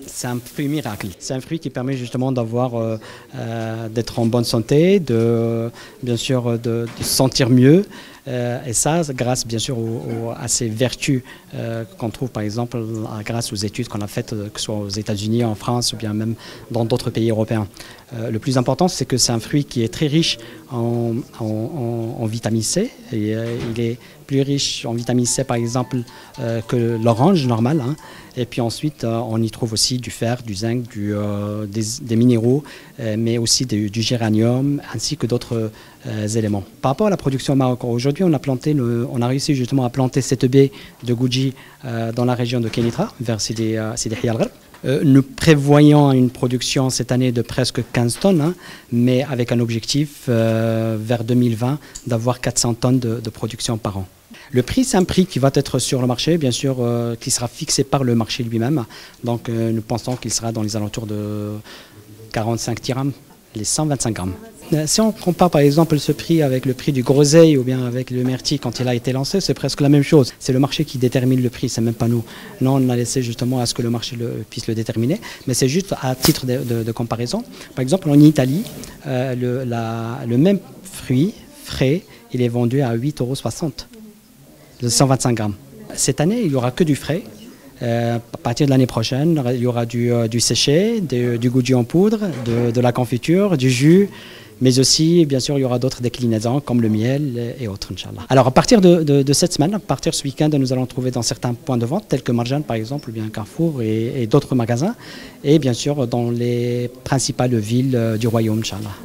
C'est un fruit miracle. C'est un fruit qui permet justement d'être en bonne santé, bien sûr de se sentir mieux. Et ça, grâce bien sûr à ces vertus qu'on trouve par exemple grâce aux études qu'on a faites, que ce soit aux États-Unis, en France ou bien même dans d'autres pays européens. Le plus important, c'est que c'est un fruit qui est très riche en vitamine C. Et, il est plus riche en vitamine C par exemple que l'orange normale. Hein. Et puis ensuite, on y trouve aussi du fer, du zinc, des minéraux, mais aussi du géranium, ainsi que d'autres éléments. Par rapport à la production au Maroc, aujourd'hui, on a réussi justement à planter cette baie de Gouji dans la région de Kénitra, vers Sidi Hia al Gharb. Nous prévoyons une production cette année de presque 15 tonnes, hein, mais avec un objectif vers 2020 d'avoir 400 tonnes de production par an. Le prix, c'est un prix qui va être sur le marché, bien sûr, qui sera fixé par le marché lui-même. Donc nous pensons qu'il sera dans les alentours de 45 dirhams, les 125 grammes. Si on compare par exemple ce prix avec le prix du groseille ou bien avec le myrtille quand il a été lancé, c'est presque la même chose. C'est le marché qui détermine le prix, c'est même pas nous. Nous, on a laissé justement à ce que le marché puisse le déterminer, mais c'est juste à titre de comparaison. Par exemple, en Italie, le même fruit frais, il est vendu à 8,60 €, de 125 grammes. Cette année, il n'y aura que du frais. À partir de l'année prochaine, il y aura du séché, du goji en poudre, de la confiture, du jus, mais aussi, bien sûr, il y aura d'autres déclinaisons comme le miel et autres, Inch'Allah. Alors, à partir de cette semaine, à partir de ce week-end, nous allons trouver dans certains points de vente, tels que Marjan, par exemple, ou bien Carrefour et d'autres magasins, et bien sûr, dans les principales villes du royaume, Inch'Allah.